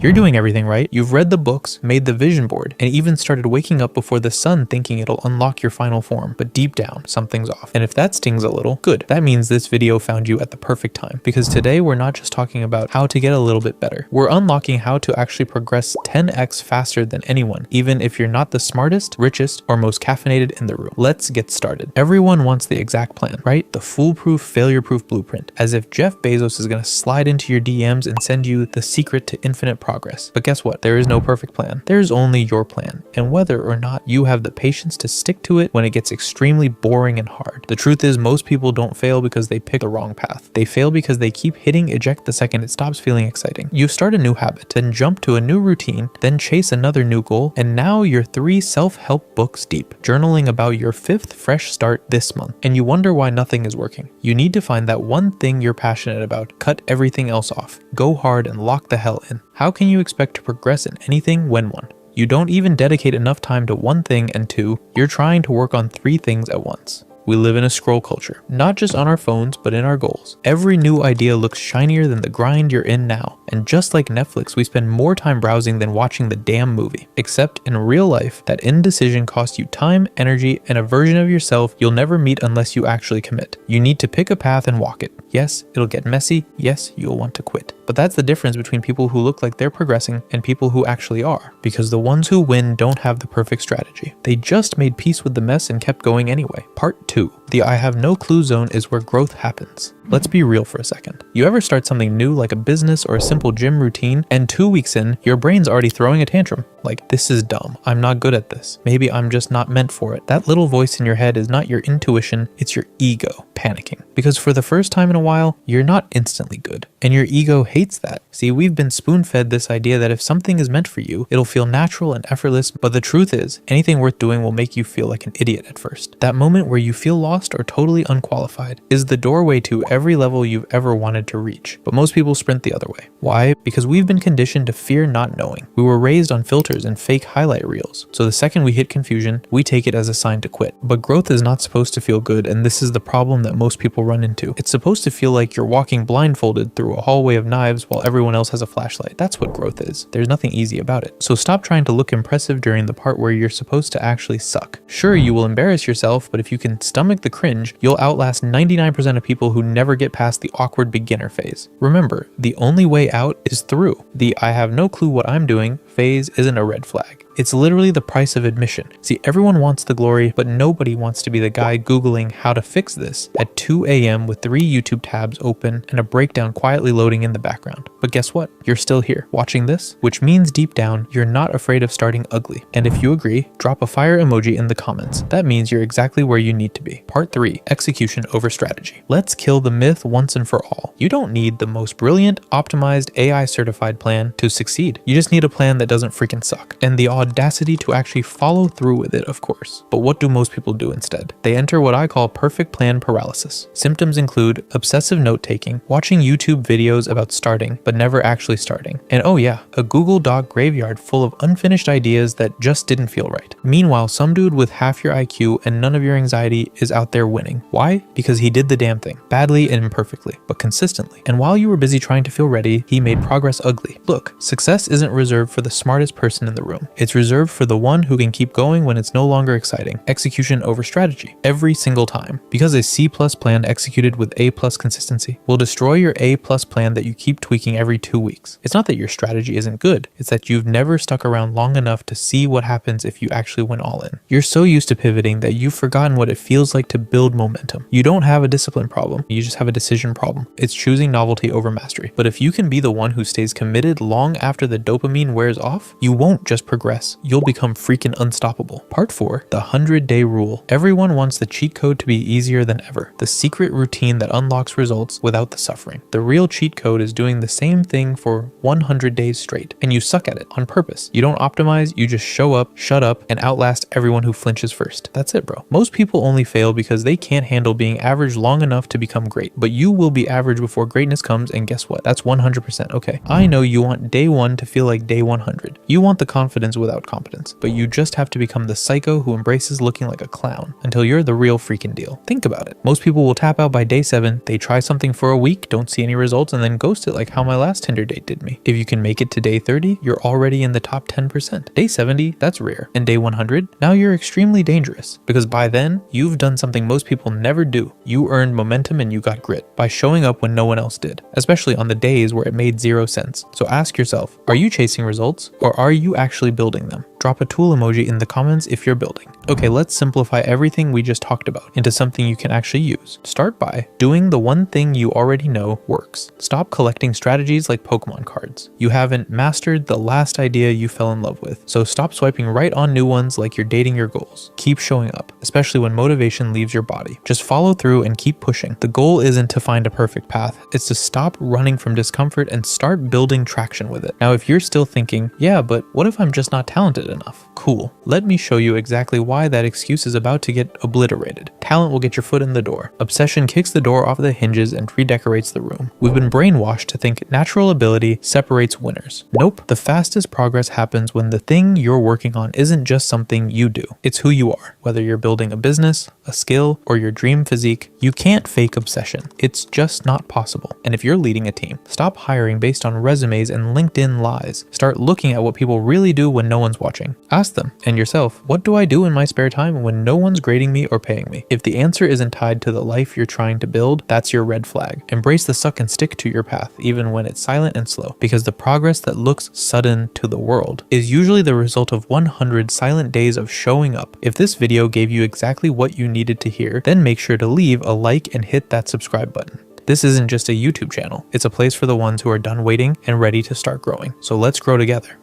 You're doing everything right. You've read the books, made the vision board, and even started waking up before the sun thinking it'll unlock your final form. But deep down, something's off. And if that stings a little, good. That means this video found you at the perfect time. Because today we're not just talking about how to get a little bit better. We're unlocking how to actually progress 10x faster than anyone, even if you're not the smartest, richest, or most caffeinated in the room. Let's get started. Everyone wants the exact plan, right? The foolproof, failure-proof blueprint. As if Jeff Bezos is going to slide into your DMs and send you the secret to infinite progress. But guess what? There is no perfect plan. There's only your plan. And whether or not you have the patience to stick to it when it gets extremely boring and hard. The truth is, most people don't fail because they pick the wrong path. They fail because they keep hitting eject the second it stops feeling exciting. You start a new habit, then jump to a new routine, then chase another new goal, and now you're 3 self-help books deep, journaling about your 5th fresh start this month. And you wonder why nothing is working. You need to find that one thing you're passionate about, cut everything else off, go hard and lock the hell in. How can you expect to progress in anything when one? You don't even dedicate enough time to one thing, and 2, you're trying to work on 3 things at once. We live in a scroll culture, not just on our phones, but in our goals. Every new idea looks shinier than the grind you're in now. And just like Netflix, we spend more time browsing than watching the damn movie. Except in real life, that indecision costs you time, energy, and a version of yourself you'll never meet unless you actually commit. You need to pick a path and walk it. Yes, it'll get messy. Yes, you'll want to quit. But that's the difference between people who look like they're progressing and people who actually are. Because the ones who win don't have the perfect strategy. They just made peace with the mess and kept going anyway. Part 2. The I have no clue zone is where growth happens. Let's be real for a second. You ever start something new like a business or a simple gym routine, and 2 weeks in, your brain's already throwing a tantrum. Like, this is dumb. I'm not good at this. Maybe I'm just not meant for it. That little voice in your head is not your intuition, it's your ego panicking. Because for the first time in a while, you're not instantly good. And your ego hates that. See, we've been spoon-fed this idea that if something is meant for you, it'll feel natural and effortless, but the truth is, anything worth doing will make you feel like an idiot at first. That moment where you feel lost or totally unqualified is the doorway to every level you've ever wanted to reach. But most people sprint the other way. Why? Because we've been conditioned to fear not knowing. We were raised on filters and fake highlight reels. So the second we hit confusion, we take it as a sign to quit. But growth is not supposed to feel good, and this is the problem that most people run into. It's supposed to feel like you're walking blindfolded through a hallway of knives while everyone else has a flashlight. That's what growth is. There's nothing easy about it. So stop trying to look impressive during the part where you're supposed to actually suck. Sure, you will embarrass yourself, but if you can stomach the cringe, you'll outlast 99% of people who never get past the awkward beginner phase. Remember, the only way out is through. The I have no clue what I'm doing phase isn't a red flag. It's literally the price of admission. See, everyone wants the glory, but nobody wants to be the guy Googling how to fix this at 2 a.m. with 3 YouTube tabs open and a breakdown quietly loading in the background. But guess what? You're still here, watching this, which means deep down, you're not afraid of starting ugly. And if you agree, drop a fire emoji in the comments. That means you're exactly where you need to be. Part 3, execution over strategy. Let's kill the myth once and for all. You don't need the most brilliant, optimized, AI certified plan to succeed. You just need a plan that doesn't freaking suck. And the audacity to actually follow through with it, of course. But what do most people do instead? They enter what I call perfect plan paralysis. Symptoms include obsessive note-taking, watching YouTube videos about starting, but never actually starting. And oh yeah, a Google Doc graveyard full of unfinished ideas that just didn't feel right. Meanwhile, some dude with half your IQ and none of your anxiety is out there winning. Why? Because he did the damn thing, badly and imperfectly, but consistently. And while you were busy trying to feel ready, he made progress ugly. Look, success isn't reserved for the smartest person in the room. It's reserved for the one who can keep going when it's no longer exciting. Execution over strategy. Every single time. Because a C+ plan executed with A+ consistency will destroy your A+ plan that you keep tweaking every 2 weeks. It's not that your strategy isn't good. It's that you've never stuck around long enough to see what happens if you actually went all in. You're so used to pivoting that you've forgotten what it feels like to build momentum. You don't have a discipline problem. You just have a decision problem. It's choosing novelty over mastery. But if you can be the one who stays committed long after the dopamine wears off, you won't just progress. You'll become freaking unstoppable. Part 4, the 100-day rule. Everyone wants the cheat code to be easier than ever. The secret routine that unlocks results without the suffering. The real cheat code is doing the same thing for 100 days straight, and you suck at it on purpose. You don't optimize, you just show up, shut up, and outlast everyone who flinches first. That's it, bro. Most people only fail because they can't handle being average long enough to become great. But you will be average before greatness comes, and guess what? That's 100% okay. I know you want day 1 to feel like day 100. You want the confidence without competence, but you just have to become the psycho who embraces looking like a clown until you're the real freaking deal. Think about it. Most people will tap out by day 7, they try something for a week, don't see any results, and then ghost it like how my last Tinder date did me. If you can make it to day 30, you're already in the top 10%. Day 70, that's rare. And day 100, now you're extremely dangerous, because by then, you've done something most people never do. You earned momentum and you got grit by showing up when no one else did, especially on the days where it made 0 sense. So ask yourself, are you chasing results or are you actually building them? Drop a tool emoji in the comments if you're building. Okay, let's simplify everything we just talked about into something you can actually use. Start by doing the one thing you already know works. Stop collecting strategies like Pokemon cards. You haven't mastered the last idea you fell in love with, so stop swiping right on new ones like you're dating your goals. Keep showing up, especially when motivation leaves your body. Just follow through and keep pushing. The goal isn't to find a perfect path, it's to stop running from discomfort and start building traction with it. Now, if you're still thinking, yeah, but what if I'm just not talented enough? Cool. Let me show you exactly why that excuse is about to get obliterated. Talent will get your foot in the door. Obsession kicks the door off the hinges and redecorates the room. We've been brainwashed to think natural ability separates winners. Nope. The fastest progress happens when the thing you're working on isn't just something you do. It's who you are. Whether you're building a business, a skill, or your dream physique, you can't fake obsession. It's just not possible. And if you're leading a team, stop hiring based on resumes and LinkedIn lies. Start looking at what people really do when no one's watching. Ask them and yourself, what do I do in my spare time when no one's grading me or paying me? If the answer isn't tied to the life you're trying to build, that's your red flag. Embrace the suck and stick to your path, even when it's silent and slow, because the progress that looks sudden to the world is usually the result of 100 silent days of showing up. If this video gave you exactly what you needed to hear, then make sure to leave a like and hit that subscribe button. This isn't just a YouTube channel, it's a place for the ones who are done waiting and ready to start growing. So let's grow together.